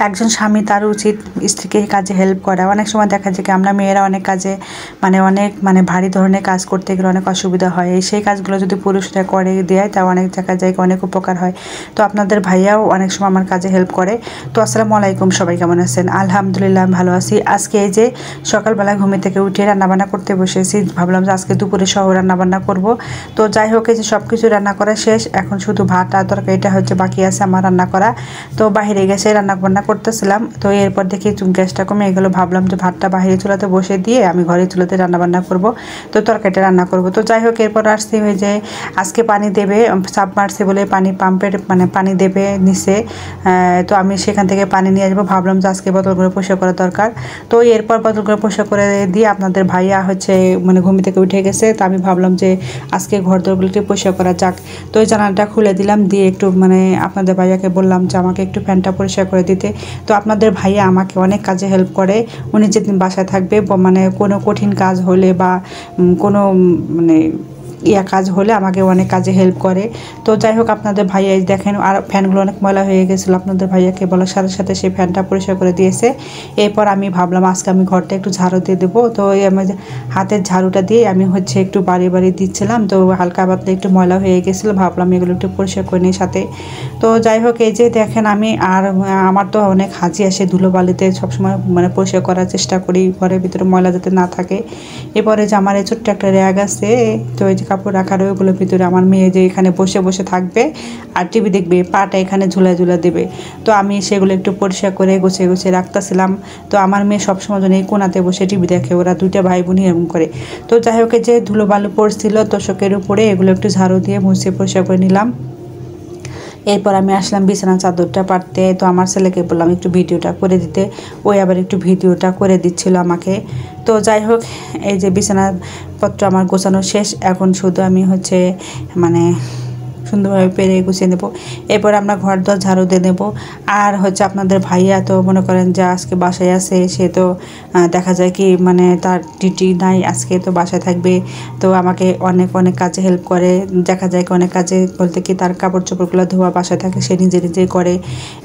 একজন স্বামী তার উচিত স্ত্রীকে কাজে হেল্প করা। অনেক সময় দেখা যায় কি আমরা মেয়েরা অনেক কাজে অনেক ভারী ধরনের কাজ করতে গেলে অনেক অসুবিধা হয়, সেই কাজগুলো যদি পুরুষরা করে দেয় তা অনেক দেখা যায় অনেক উপকার হয়। তো আপনাদের ভাইয়াও অনেক সময় আমার কাজে হেল্প করে। তো আসসালামু আলাইকুম, সবাই কেমন আছেন? আলহামদুলিল্লাহ ভালো আছি। আজকে এই যে সকালবেলা ঘুমে থেকে উঠে রান্নাবান্না করতে বসেছি, ভাবলাম যে আজকে দুপুরে সহ রান্নাবান্না করব। তো যাই হোক, এই যে সব কিছু রান্না করা শেষ, এখন শুধু ভাত আর তরকারিটা হচ্ছে বাকি আছে আমার রান্না করা। তো বাইরে গেছে রান্নাবান্না করতেছিলাম, তো এরপর দেখি গ্যাসটা কমে গেলো, ভাবলাম যে ভাতটা বাইরে চুলাতে বসে দিয়ে আমি ঘরে চুলাতে রান্নাবান্না করব, তো তরকারিটা রান্না করব। তো যাই হোক, এরপর আসতে হয়ে যে আজকে পানি দেবে সাবমার্সিবলে, পানি পাম্পের পানি দেবে নিচে। তো আমি সেখান থেকে পানি নিয়ে আসবো, ভাবলাম যে আজকে বোতলগুলো পরিষ্কার করা দরকার। তো এরপর বোতলগুলো পরিষ্কার করে দিয়ে আপনাদের ভাইয়া হচ্ছে ঘুম থেকে উঠে গেছে, তো আমি ভাবলাম যে আজকে ঘর দরগুলোকে পরিষ্কার করা যাক। তো ওই জানালাটা খুলে দিলাম, দিয়ে একটু আপনাদের ভাইয়াকে বললাম যে আমাকে একটু ফ্যানটা পরিষ্কার করে দিতে। তো আপনাদের ভাইয়া আমাকে অনেক কাজে হেল্প করে। উনি যেদিন বাসায় থাকবে কোনো কঠিন কাজ হলে বা কোনো কাজ হলে আমাকে অনেক কাজে হেল্প করে। তো যাই হোক, আপনাদের ভাইয়া দেখেন আর ফ্যানগুলো অনেক ময়লা হয়ে গেছিলো, আপনাদের ভাইয়াকে বলার সাথে সাথে সেই ফ্যানটা পরিষ্কার করে দিয়েছে। এরপর আমি ভাবলাম আজকে আমি ঘরটা একটু ঝাড়ু দিয়ে দেবো। তো আমি হাতের ঝাড়ুটা দিয়ে আমি হচ্ছে একটু বাড়ি দিচ্ছিলাম, তো হালকা পাতলা একটু ময়লা হয়ে গেছিলো, ভাবলাম এগুলো একটু পরিষ্কার করে নিই সাথে। তো যাই হোক, এই যে দেখেন আমি আর আমার তো অনেক হাঁচি আসে ধুলোবালিতে, সবসময় পরিষ্কার করার চেষ্টা করি ঘরের ভিতরে ময়লা যাতে না থাকে। এরপরে যে আমার এই ছোট্ট একটা র্যাগ আছে, তো এই যে কাপড় রাখার ওইগুলোর ভিতরে আমার মেয়ে যে এখানে বসে বসে থাকবে আর টিভি দেখবে, পাটা এখানে ঝুলা ঝুলা দেবে। তো আমি সেগুলো একটু পরিষ্কার করে গুছিয়ে গুছিয়ে রাখতেছিলাম। তো আমার মেয়ে সবসময় যেন এই কোনাতে বসে টিভি দেখে, ওরা দুইটা ভাই বোনই এরকম করে। তো যাই হোক, যে ধুলো বালু পড়ছিল তোষকের উপরে, এগুলো একটু ঝাড়ু দিয়ে মুছে পরিষ্কার করে নিলাম। এরপর আমি আসলাম বিছানা চাদরটা পাড়তে। তো আমার ছেলেকে বললাম একটু ভিডিওটা করে দিতে, ওই আবার একটু ভিডিওটা করে দিচ্ছিল আমাকে। তো যাই হোক, এই যে বিছানাপত্র আমার গোছানো শেষ, এখন শুধু আমি হচ্ছে সুন্দরভাবে পেরে গুছিয়ে নেবো। এরপর আমরা ঘর দর ঝাড়ু দিয়ে নেবো। আর হচ্ছে আপনাদের ভাইয়া তো মনে করেন যে আজকে বাসায় আছে, সে তো দেখা যায় কি তার ডিউটি নাই, আজকে তো বাসায় থাকবে। তো আমাকে অনেক অনেক কাজে হেল্প করে, দেখা যায় কি অনেক কাজে বলতে কি তার কাপড় চোপড়গুলো ধোয়া বাসায় থাকে সে নিজে নিজেই করে,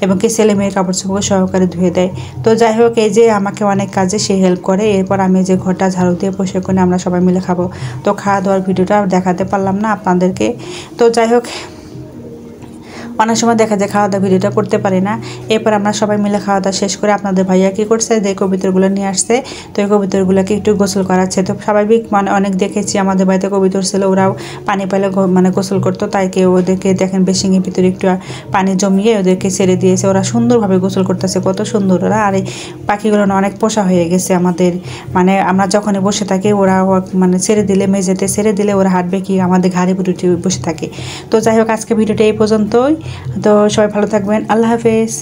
এবং কি ছেলে মেয়ের কাপড় চোপড় সহকারে ধুয়ে দেয়। তো যাই হোক, এই যে আমাকে অনেক কাজে সে হেল্প করে। এরপর আমি যে ঘরটা ঝাড়ু দিয়ে পরিষ্কার করে আমরা সবাই মিলে খাবো। তো খাওয়া দাওয়ার ভিডিওটা দেখাতে পারলাম না আপনাদেরকে। তো যাই হোক, অনেক সময় দেখা যায় খাওয়া দাওয়া ভিডিওটা করতে পারি না। এরপর আমরা সবাই মিলে খাওয়া দাওয়া শেষ করে আপনাদের ভাইয়া কী করছে, যে কবিতরগুলো নিয়ে আসছে, তো এই কবিতরগুলোকে একটু গোসল করাচ্ছে। তো স্বাভাবিক অনেক দেখেছি আমাদের বাড়িতে কবিতর ছিল, ওরাও পানি পাইলে গোসল করতো, তাই কেউ ওদেরকে দেখেন বেসিংয়ের ভিতরে একটু পানি জমিয়ে ওদেরকে ছেড়ে দিয়েছে, ওরা সুন্দরভাবে গোসল করতেছে, কত সুন্দর ওরা। আর এই পাখিগুলো অনেক পোষা হয়ে গেছে আমাদের, আমরা যখনই বসে থাকি ওরা ছেড়ে দিলে, মেঝেতে ছেড়ে দিলে ওরা হাঁটবে কি আমাদের ঘাড়ে পুটে বসে থাকে। তো যাই হোক, আজকে ভিডিওটা এই পর্যন্তই। তো সবাই ভালো থাকবেন, আল্লাহ হাফেজ।